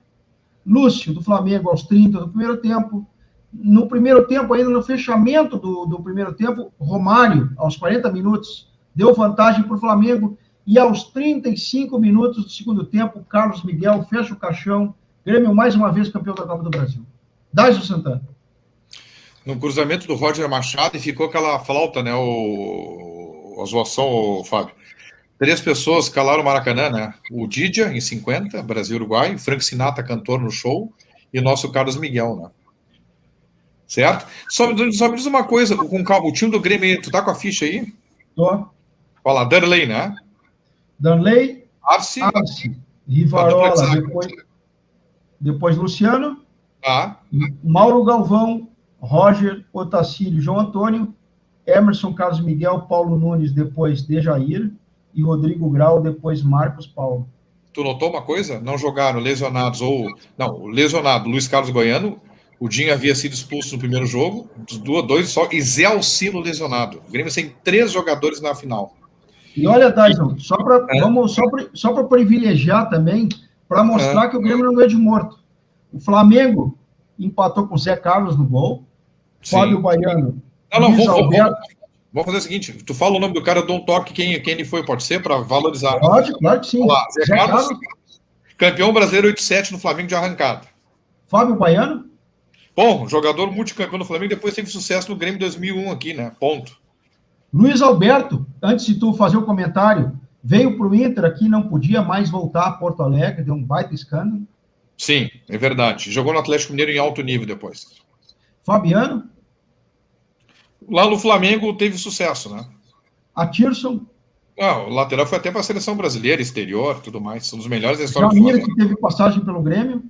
Lúcio, do Flamengo, aos 30 do primeiro tempo, no primeiro tempo, ainda no fechamento do primeiro tempo, Romário, aos 40 minutos, deu vantagem para o Flamengo, e aos 35 minutos do segundo tempo, Carlos Miguel fecha o caixão, Grêmio mais uma vez campeão da Copa do Brasil. Daílson Santana. No cruzamento do Roger Machado, e ficou aquela flauta, né, a zoação, Fábio. 3 pessoas calaram o Maracanã, né? O Didia, em 50, Brasil-Uruguai, Frank Sinatra, cantor no show, e o nosso Carlos Miguel, né? Certo? Só me diz uma coisa, com calma, o time do Grêmio, tu tá com a ficha aí? Tô. Olha lá, Darley, né? Darley, Arce, Rivarola, depois Luciano, Mauro Galvão, Roger, Otacílio, João Antônio, Emerson, Carlos Miguel, Paulo Nunes, depois Dejair, e Rodrigo Grau, depois Marcos Paulo. Tu notou uma coisa? Não jogaram lesionados Não, lesionado, Luiz Carlos Goiano, o Dinho havia sido expulso no primeiro jogo, 2 só, e Zé Alcino lesionado. O Grêmio tem 3 jogadores na final. E olha, Daílson, só para privilegiar também, para mostrar que o Grêmio não ganhou de morto. O Flamengo empatou com o Zé Carlos no gol, Fábio Baiano. Vamos fazer o seguinte, tu fala o nome do cara, eu dou um toque quem ele foi, pode ser, para valorizar. Pode, claro que sim. Olá, Zé Carlos, campeão brasileiro 8-7 no Flamengo de arrancada. Fábio Baiano? Bom, jogador multicampeão no Flamengo, depois teve sucesso no Grêmio 2001 aqui, né? Ponto. Luiz Alberto, antes de tu fazer o comentário, veio para o Inter aqui, não podia mais voltar a Porto Alegre, deu um baita escândalo. Sim, é verdade. Jogou no Atlético Mineiro em alto nível depois. Fabiano? Lá no Flamengo teve sucesso, né? Atirson? O lateral foi até para a seleção brasileira, exterior, tudo mais. São dos melhores da história do Flamengo. Que teve passagem pelo Grêmio?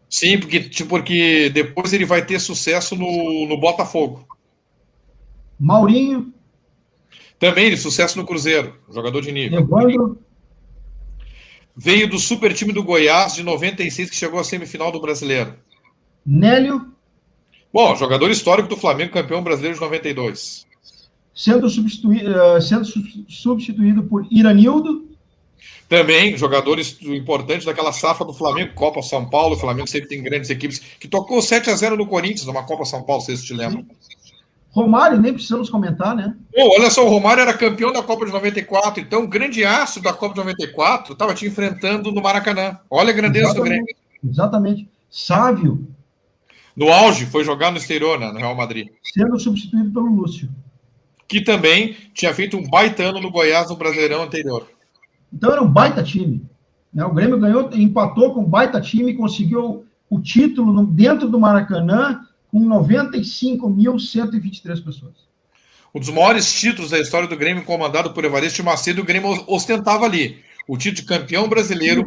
Sim, porque depois ele vai ter sucesso no Botafogo. Maurinho? Também, sucesso no Cruzeiro, jogador de nível. Evandro? Veio do super time do Goiás de 96, que chegou à semifinal do Brasileiro. Nélio? Bom, jogador histórico do Flamengo, campeão brasileiro de 92. Sendo substituído por Iranildo? Também, jogador importante daquela safra do Flamengo, Copa São Paulo. O Flamengo sempre tem grandes equipes, que tocou 7-0 no Corinthians, numa Copa São Paulo, vocês te lembram. Romário, nem precisamos comentar, né? Olha só, o Romário era campeão da Copa de 94, então o grande aço da Copa de 94 estava te enfrentando no Maracanã. Olha a grandeza do Grêmio. Exatamente. Sávio. No auge, foi jogar no exterior, né, no Real Madrid. Sendo substituído pelo Lúcio. Que também tinha feito um baita ano no Goiás no Brasileirão anterior. Então era um baita time. Né? O Grêmio ganhou, empatou com um baita time, conseguiu o título dentro do Maracanã com 95.123 pessoas. Um dos maiores títulos da história do Grêmio, comandado por Evaristo de Macedo, o Grêmio ostentava ali o título de campeão brasileiro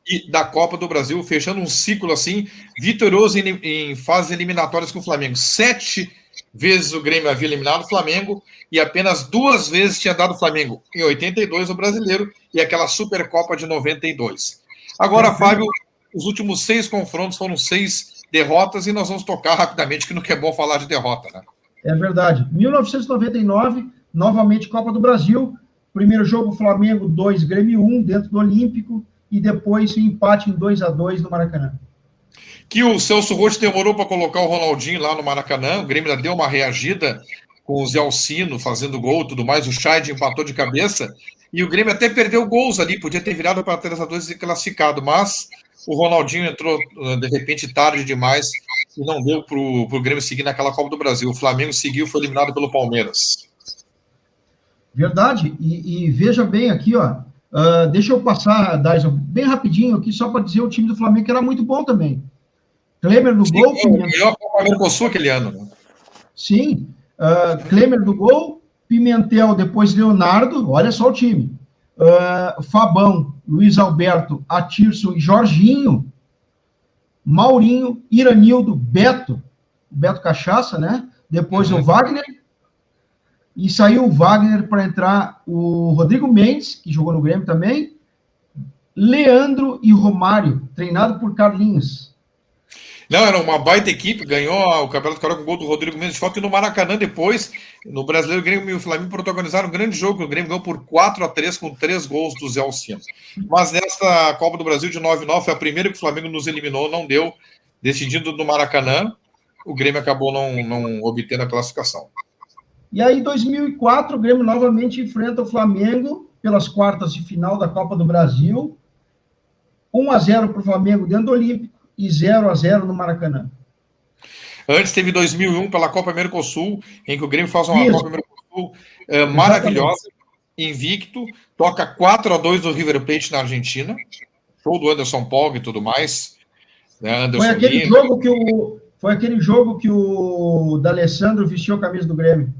e da Copa do Brasil, fechando um ciclo assim, vitorioso em fases eliminatórias com o Flamengo. 7 vezes o Grêmio havia eliminado o Flamengo e apenas 2 vezes tinha dado o Flamengo, em 82 o Brasileiro e aquela Supercopa de 92. Agora, Fábio, os últimos 6 confrontos foram 6 derrotas e nós vamos tocar rapidamente, que não é bom falar de derrota, né? É verdade. 1999, novamente Copa do Brasil, primeiro jogo Flamengo 2, Grêmio 1, dentro do Olímpico, e depois o empate em 2-2 no Maracanã. Que o Celso Roth demorou para colocar o Ronaldinho lá no Maracanã, o Grêmio ainda deu uma reagida com o Zé Alcino fazendo gol e tudo mais, o Scheid empatou de cabeça, e o Grêmio até perdeu gols ali, podia ter virado para 3-2 e classificado, mas o Ronaldinho entrou, de repente, tarde demais e não deu para o Grêmio seguir naquela Copa do Brasil. O Flamengo seguiu, foi eliminado pelo Palmeiras. Verdade, e veja bem aqui, ó, deixa eu passar, Daílson, bem rapidinho aqui, só para dizer o time do Flamengo que era muito bom também. Klemer no gol. Ganhou a Mercosul aquele ano. Né? Sim, Klemer no gol, Pimentel, depois Leonardo, olha só o time. Fabão, Luiz Alberto, Atirson e Jorginho, Maurinho, Iranildo, Beto Cachaça, né? Depois o Wagner, e saiu o Wagner para entrar o Rodrigo Mendes, que jogou no Grêmio também, Leandro e Romário, treinado por Carlinhos. Não, era uma baita equipe, ganhou o Campeonato Carioca com o gol do Rodrigo Mendes de falta, e no Maracanã depois, no Brasileiro, o Grêmio e o Flamengo protagonizaram um grande jogo, o Grêmio ganhou por 4-3 com 3 gols do Zé Alcino. Mas nessa Copa do Brasil de 9-9, foi a primeira que o Flamengo nos eliminou, não deu, decidindo no Maracanã, o Grêmio acabou não obtendo a classificação. E aí, em 2004, o Grêmio novamente enfrenta o Flamengo pelas quartas de final da Copa do Brasil, 1-0 para o Flamengo dentro do Olímpico, e 0-0 no Maracanã. Antes teve 2001 pela Copa Mercosul, em que o Grêmio faz uma Copa Mercosul maravilhosa, invicto, toca 4-2 do River Plate na Argentina, show do Anderson Polga e tudo mais. Né, foi aquele jogo que o D'Alessandro vestiu a camisa do Grêmio.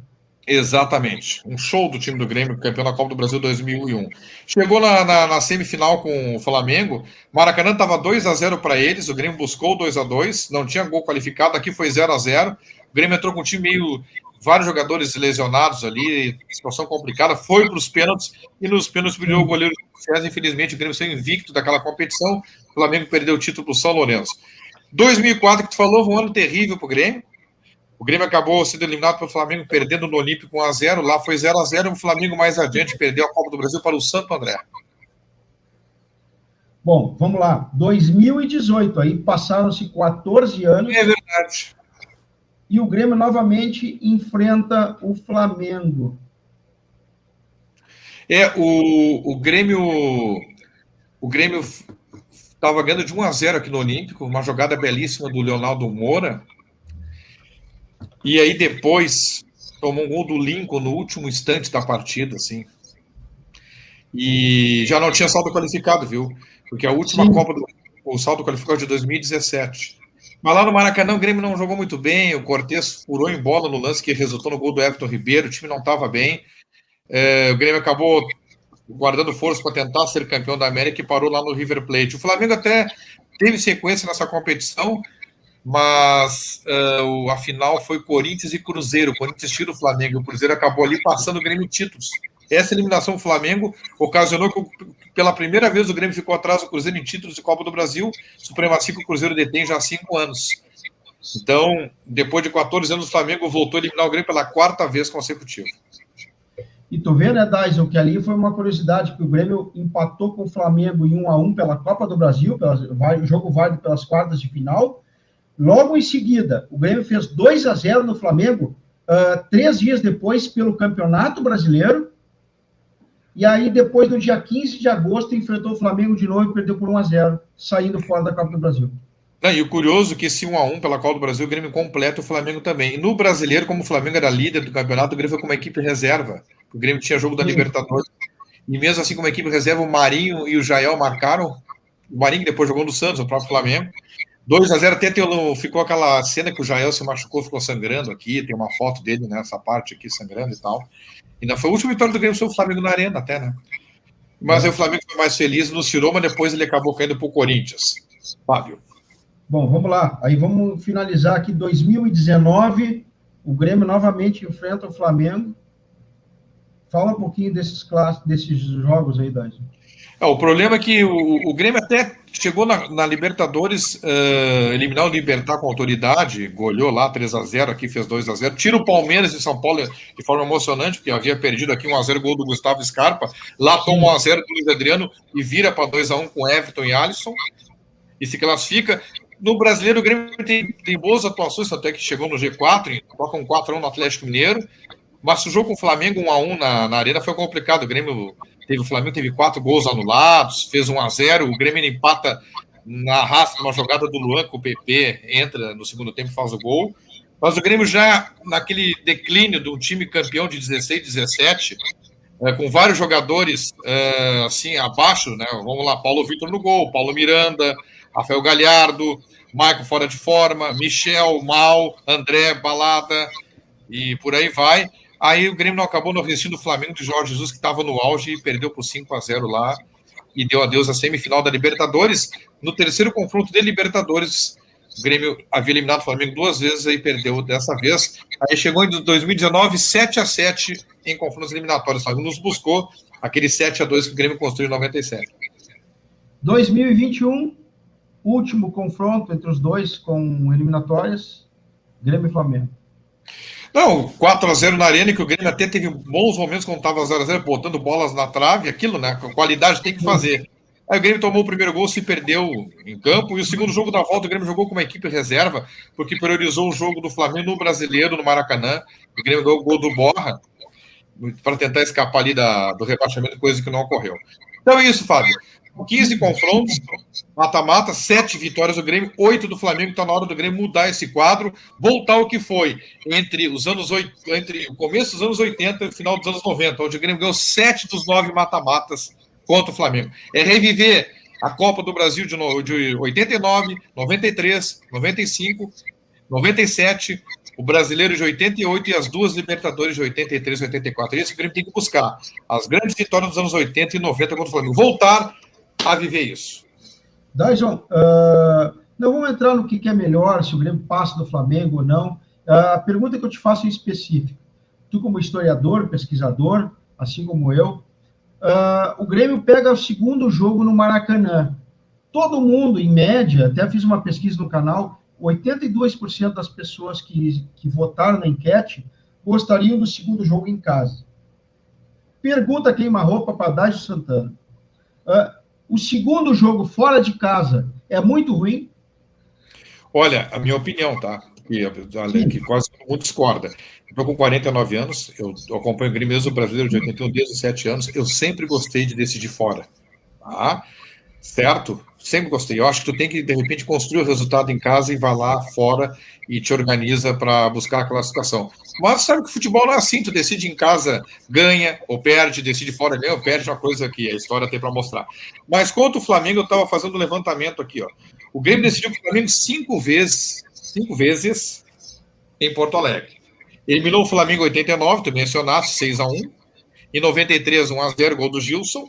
Exatamente. Um show do time do Grêmio, campeão da Copa do Brasil 2001. Chegou na semifinal com o Flamengo. Maracanã estava 2-0 para eles. O Grêmio buscou 2-2. Não tinha gol qualificado. Aqui foi 0-0. O Grêmio entrou com um time meio... vários jogadores lesionados ali. Situação complicada. Foi para os pênaltis. E nos pênaltis brilhou o goleiro César. Infelizmente, o Grêmio saiu invicto daquela competição. O Flamengo perdeu o título para o São Lourenço. 2004, que tu falou, foi um ano terrível para o Grêmio. O Grêmio acabou sendo eliminado pelo Flamengo, perdendo no Olímpico 1-0. Lá foi 0-0. O Flamengo, mais adiante, perdeu a Copa do Brasil para o Santo André. Bom, vamos lá. 2018, aí passaram-se 14 anos. É verdade. E o Grêmio novamente enfrenta o Flamengo. O Grêmio estava ganhando de 1-0 aqui no Olímpico, uma jogada belíssima do Leonardo Moura. E aí depois tomou um gol do Lincoln no último instante da partida, assim. E já não tinha saldo qualificado, viu? Porque a última Sim. Copa o saldo qualificado de 2017. Mas lá no Maracanã o Grêmio não jogou muito bem, o Cortez furou em bola no lance que resultou no gol do Everton Ribeiro, o time não estava bem. O Grêmio acabou guardando força para tentar ser campeão da América e parou lá no River Plate. O Flamengo até teve sequência nessa competição, mas a final foi Corinthians e Cruzeiro. O Corinthians tira o Flamengo, o Cruzeiro acabou ali passando o Grêmio títulos. Essa eliminação do Flamengo ocasionou que, pela primeira vez, o Grêmio ficou atrás do Cruzeiro em títulos de Copa do Brasil, supremacia que o Cruzeiro detém já há 5 anos. Então, depois de 14 anos, o Flamengo voltou a eliminar o Grêmio pela 4ª vez consecutiva. E tu vê, né, Dyson, que ali foi uma curiosidade, que o Grêmio empatou com o Flamengo em 1-1 pela Copa do Brasil, jogo válido pelas quartas de final. Logo em seguida, o Grêmio fez 2-0 no Flamengo, 3 dias depois, pelo Campeonato Brasileiro. E aí, depois, no dia 15 de agosto, enfrentou o Flamengo de novo e perdeu por 1-0, saindo fora da Copa do Brasil. E o curioso é que esse 1-1 pela Copa do Brasil, o Grêmio completa, o Flamengo também. E no Brasileiro, como o Flamengo era líder do campeonato, o Grêmio foi com uma equipe reserva. O Grêmio tinha jogo da Libertadores. E mesmo assim, como equipe reserva, o Marinho e o Jael marcaram. O Marinho depois jogou no Santos, o próprio Flamengo. 2-0, até ficou aquela cena que o Jael se machucou, ficou sangrando aqui, tem uma foto dele nessa parte aqui, sangrando e tal. E não foi a última vitória do Grêmio sobre o Flamengo na Arena até, né? Mas aí o Flamengo foi mais feliz, nos tirou, mas depois ele acabou caindo para o Corinthians. Fábio. Bom, vamos lá. Aí vamos finalizar aqui 2019, o Grêmio novamente enfrenta o Flamengo. Fala um pouquinho desses jogos aí, Dyson. O problema é que o Grêmio até chegou na Libertadores, eliminar o Libertad com autoridade, goleou lá 3-0, aqui fez 2-0, tira o Palmeiras de São Paulo de forma emocionante, porque havia perdido aqui 1-0 gol do Gustavo Scarpa, lá toma 1-0 do Luiz Adriano e vira para 2-1 com Everton e Alisson, e se classifica. No Brasileiro, o Grêmio tem boas atuações, até que chegou no G4, toca um 4-1 no Atlético Mineiro, mas o jogo com o Flamengo 1-1 na Arena foi complicado. O Flamengo teve 4 gols anulados, fez 1-0, o Grêmio empata na raça, uma jogada do Luan com o PP, entra no segundo tempo e faz o gol. Mas o Grêmio já naquele declínio do time campeão de 16, 17, com vários jogadores assim abaixo, né? Vamos lá, Paulo Vitor no gol, Paulo Miranda, Rafael Galhardo, Maicon fora de forma, Michel, Mal, André, Balada e por aí vai. Aí o Grêmio não acabou no restinho do Flamengo de Jorge Jesus, que estava no auge e perdeu por 5-0 lá e deu adeus à semifinal da Libertadores. No terceiro confronto de Libertadores O Grêmio havia eliminado o Flamengo 2 vezes, aí perdeu dessa vez. Aí chegou em 2019, 7-7 em confrontos eliminatórios. O Flamengo nos buscou aquele 7-2 que o Grêmio construiu em 97. 2021, último confronto entre os dois com eliminatórias, Grêmio e Flamengo. Não, 4-0 na Arena, que o Grêmio até teve bons momentos quando estava 0-0, botando bolas na trave, aquilo, né? Com qualidade tem que fazer. Aí o Grêmio tomou o primeiro gol, se perdeu em campo, e o segundo jogo da volta o Grêmio jogou com uma equipe reserva, porque priorizou o jogo do Flamengo no Brasileiro, no Maracanã. O Grêmio ganhou o gol do Borra, para tentar escapar ali do rebaixamento, coisa que não ocorreu. Então é isso, Fábio. 15 confrontos, mata-mata, 7 vitórias do Grêmio, 8 do Flamengo. Está na hora do Grêmio mudar esse quadro, voltar ao que foi entre o começo dos anos 80 e o final dos anos 90, onde o Grêmio ganhou 7 dos 9 mata-matas contra o Flamengo. É reviver a Copa do Brasil de 89, 93, 95, 97, o Brasileiro de 88 e as 2 Libertadores de 83 e 84. Isso o Grêmio tem que buscar. As grandes vitórias dos anos 80 e 90 contra o Flamengo. Voltar a viver isso. Dyson, não vamos entrar no que é melhor, se o Grêmio passa do Flamengo ou não. A pergunta que eu te faço é específica. Tu, como historiador, pesquisador, assim como eu, o Grêmio pega o segundo jogo no Maracanã. Todo mundo, em média, até fiz uma pesquisa no canal, 82% das pessoas que votaram na enquete gostariam do segundo jogo em casa. Pergunta queima-roupa para Dyson Santana. O segundo jogo fora de casa é muito ruim? Olha, a minha opinião, tá? Que quase todo mundo discorda. Eu estou com 49 anos, eu acompanho o Grêmio desde o Brasileiro de 81, desde os 7 anos. Eu sempre gostei de decidir fora. Tá? Certo? Sempre gostei. Eu acho que tu tem que, de repente, construir o resultado em casa e vai lá fora e te organiza para buscar a classificação. Mas sabe que o futebol não é assim, tu decide em casa, ganha ou perde, decide fora, ganha ou perde, é uma coisa que a história tem para mostrar. Mas contra o Flamengo, eu estava fazendo um levantamento aqui, ó. O Grêmio decidiu o Flamengo 5 vezes em Porto Alegre. Eliminou o Flamengo em 89, tu mencionaste, 6-1. Em 93, 1-0, gol do Gilson.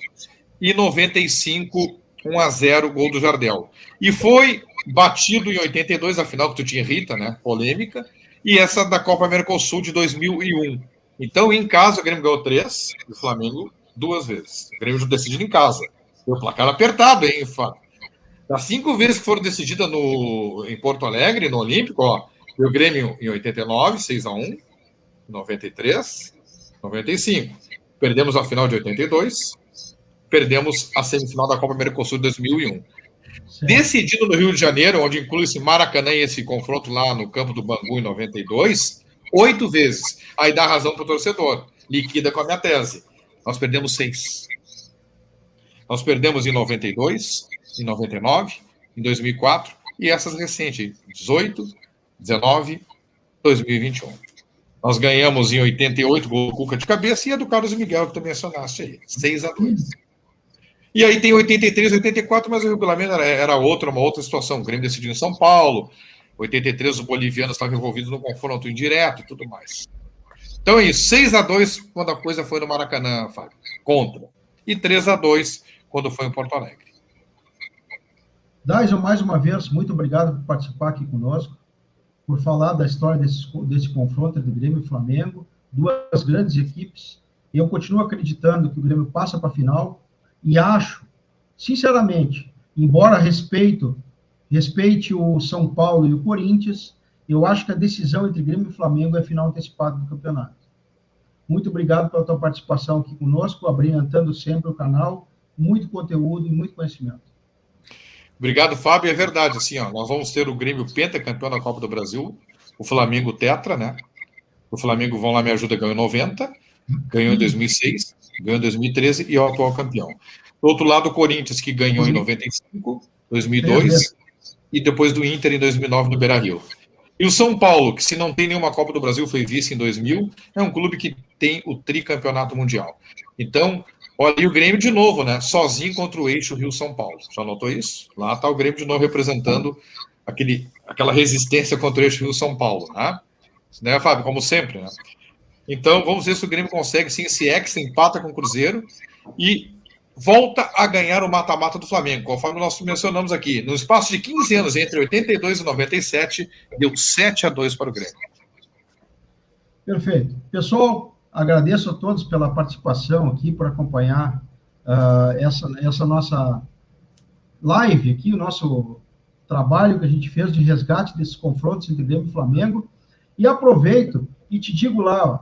E em 95, 1-0, gol do Jardel. E foi batido em 82, afinal, que tu tinha Rita, né? Polêmica. E essa da Copa Mercosul de 2001. Então, em casa, o Grêmio ganhou 3, e o Flamengo 2 vezes. O Grêmio decidido em casa. Foi o placar apertado, hein, Fábio? Das 5 vezes que foram decididas em Porto Alegre, no Olímpico, ó, o Grêmio em 89, 6-1, 93, 95. Perdemos a final de 82, perdemos a semifinal da Copa Mercosul de 2001. Sim. Decidido no Rio de Janeiro, onde inclui esse Maracanã e esse confronto lá no campo do Bangu em 92, 8 vezes. Aí dá razão para o torcedor. Liquida com a minha tese. Nós perdemos 6. Nós perdemos em 92, em 99, em 2004 e essas recentes, 18, 19, 2021. Nós ganhamos em 88, gol do Cuca de cabeça, e a do Carlos Miguel, que tu mencionaste aí, 6-2. E aí tem 83, 84, mas o regulamento era uma outra situação. O Grêmio decidiu em São Paulo, 83 os bolivianos estavam envolvidos no confronto indireto e tudo mais. Então é isso, 6-2 quando a coisa foi no Maracanã, Fábio, contra. E 3-2 quando foi em Porto Alegre. Dyson, mais uma vez, muito obrigado por participar aqui conosco, por falar da história desse confronto entre Grêmio e Flamengo, 2 grandes equipes, e eu continuo acreditando que o Grêmio passa para a final, e acho, sinceramente, embora respeite o São Paulo e o Corinthians, eu acho que a decisão entre Grêmio e Flamengo é final antecipada do campeonato. Muito obrigado pela tua participação aqui conosco, abrilhantando sempre o canal, muito conteúdo e muito conhecimento. Obrigado, Fábio. É verdade, assim, ó, nós vamos ter o Grêmio pentacampeão da Copa do Brasil, o Flamengo tetra, né? O Flamengo, vão lá, me ajuda, ganhou em 90, ganhou em 2006, ganhou em 2013 e é o atual campeão. Do outro lado, o Corinthians, que ganhou em 95, 2002 e depois do Inter em 2009 no Beira-Rio. E o São Paulo, que se não tem nenhuma Copa do Brasil, foi vice em 2000, é um clube que tem o tricampeonato mundial. Então, olha, e o Grêmio de novo, né? Sozinho contra o eixo Rio-São Paulo. Já notou isso? Lá está o Grêmio de novo representando aquela resistência contra o eixo Rio-São Paulo, né, Fábio? Como sempre, né? Então, vamos ver se o Grêmio consegue, sim, esse empata com o Cruzeiro e volta a ganhar o mata-mata do Flamengo, conforme nós mencionamos aqui. No espaço de 15 anos, entre 82 e 97, deu 7-2 para o Grêmio. Perfeito. Pessoal, agradeço a todos pela participação aqui, por acompanhar essa nossa live aqui, o nosso trabalho que a gente fez de resgate desses confrontos entre Grêmio e Flamengo. E aproveito e te digo lá, ó,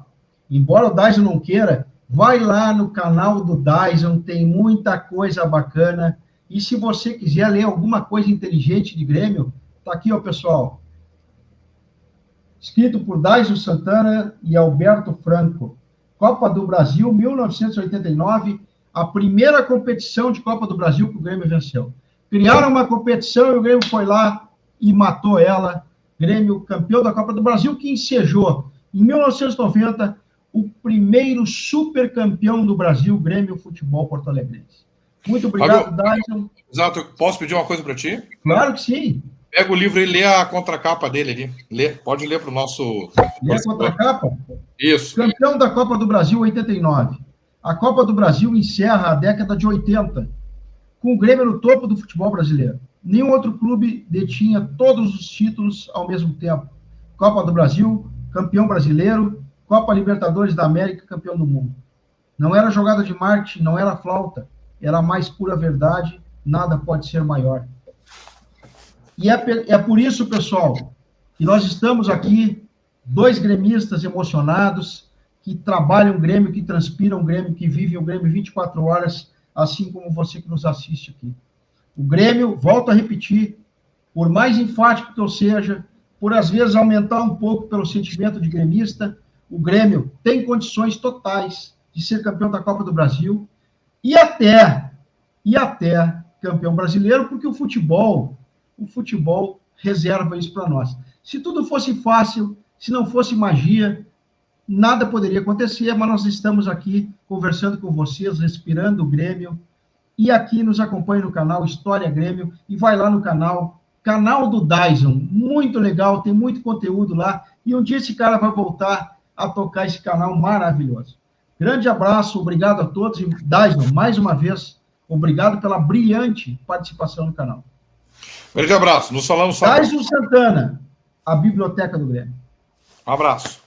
embora o Dyson não queira, vai lá no canal do Dyson, tem muita coisa bacana. E se você quiser ler alguma coisa inteligente de Grêmio, tá aqui, ó, pessoal. Escrito por Dyson Santana e Alberto Franco. Copa do Brasil, 1989, a primeira competição de Copa do Brasil que o Grêmio venceu. Criaram uma competição e o Grêmio foi lá e matou ela. Grêmio campeão da Copa do Brasil, que ensejou, em 1990, o primeiro supercampeão do Brasil, Grêmio Futebol Porto Alegrense. Muito obrigado, Dyson. Exato. Posso pedir uma coisa para ti? Claro que sim. Pega o livro e lê a contracapa dele ali. Lê. Pode ler para o nosso... Lê a contracapa? Isso. Campeão da Copa do Brasil, 89. A Copa do Brasil encerra a década de 80, com o Grêmio no topo do futebol brasileiro. Nenhum outro clube detinha todos os títulos ao mesmo tempo. Copa do Brasil, campeão brasileiro, Copa Libertadores da América, campeão do mundo. Não era jogada de marketing, não era flauta, era a mais pura verdade, nada pode ser maior. E é por isso, pessoal, que nós estamos aqui, dois gremistas emocionados, que trabalham o Grêmio, que transpiram o Grêmio, que vivem o Grêmio 24 horas, assim como você que nos assiste aqui. O Grêmio, volto a repetir, por mais enfático que eu seja, por às vezes aumentar um pouco pelo sentimento de gremista, o Grêmio tem condições totais de ser campeão da Copa do Brasil e até campeão brasileiro, porque o futebol reserva isso para nós. Se tudo fosse fácil, se não fosse magia, nada poderia acontecer, mas nós estamos aqui conversando com vocês, respirando o Grêmio, e aqui nos acompanhe no canal História Grêmio, e vai lá no canal do Dyson, muito legal, tem muito conteúdo lá, e um dia esse cara vai voltar a tocar esse canal maravilhoso. Grande abraço, obrigado a todos, e Dyson, mais uma vez, obrigado pela brilhante participação no canal. Grande abraço, nos falamos. Dyson Santana, a Biblioteca do Grêmio. Um abraço.